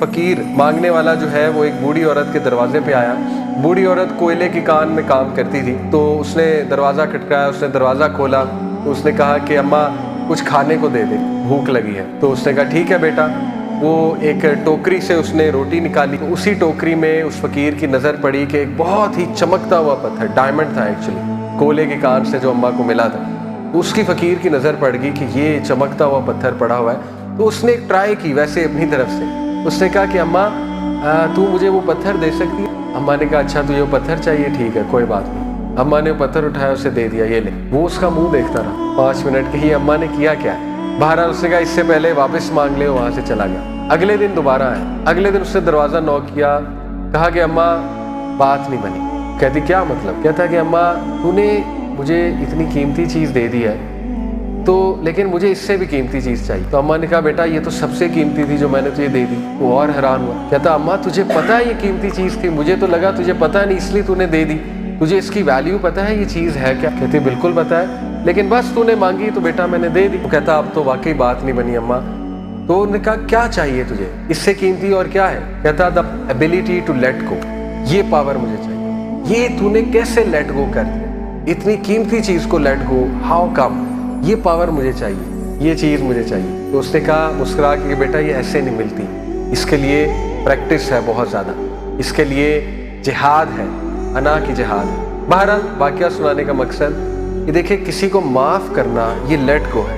फ़कीर मांगने वाला जो है वो एक बूढ़ी औरत के दरवाजे पे आया। बूढ़ी औरत कोयले की कान में काम करती थी, तो उसने दरवाज़ा खटकाया, उसने दरवाज़ा खोला, तो उसने कहा कि अम्मा कुछ खाने को दे दे, भूख लगी है। तो उसने कहा ठीक है बेटा। वो एक टोकरी से उसने रोटी निकाली, तो उसी टोकरी में उस फ़कीर की नज़र पड़ी कि एक बहुत ही चमकता हुआ पत्थर, डायमंड था एक्चुअली, कोयले की कान से जो अम्मा को मिला था। तो उसकी फ़कीर की नज़र पड़ गई कि ये चमकता हुआ पत्थर पड़ा हुआ है। तो उसने एक ट्राई की वैसे अपनी तरफ से, उसने कहा कि अम्मा तू मुझे वो पत्थर दे सकती है? अम्मा ने कहा अच्छा तुझे वो पत्थर चाहिए, ठीक है कोई बात नहीं। अम्मा ने वो पत्थर उठाया, उसे दे दिया, ये ले। वो उसका मुंह देखता रहा 5 मिनट के, ये अम्मा ने किया क्या है। बहरहाल उसने कहा इससे पहले वापस मांग ले, वहाँ से चला गया। अगले दिन दोबारा आया, अगले दिन उसने दरवाज़ा नॉक किया, कहा कि अम्मा बात नहीं बनी। कहती क्या मतलब? कहता कि अम्मा तूने मुझे इतनी कीमती चीज़ दे दी है, तो लेकिन मुझे इससे भी कीमती चीज़ चाहिए। तो अम्मा ने कहा बेटा ये तो सबसे कीमती थी जो मैंने तुझे दे दी। वो और हैरान हुआ, कहता अम्मा तुझे पता है ये कीमती चीज़ थी? मुझे तो लगा तुझे पता नहीं इसलिए तूने दे दी, तुझे इसकी वैल्यू पता है ये चीज़ है क्या? कहती बिल्कुल पता है, लेकिन बस तूने मांगी तो बेटा मैंने दे दी। वो कहता अब तो वाकई बात नहीं बनी अम्मा। तो उन्होंने कहा क्या चाहिए तुझे, इससे कीमती और क्या है? कहता the ability to let go, ये पावर मुझे चाहिए। ये तूने कैसे लेट गो कर दिया, इतनी कीमती चीज़ को लेट गो, हाउ कम? ये पावर मुझे चाहिए, ये चीज़ मुझे चाहिए। तो उसने कहा मुस्कुरा के बेटा ये ऐसे नहीं मिलती, इसके लिए प्रैक्टिस है बहुत ज़्यादा, इसके लिए जिहाद है, अना की जिहाद है। बहरहाल वाक़या सुनाने का मकसद ये देखिए, किसी को माफ़ करना ये लेट गो है।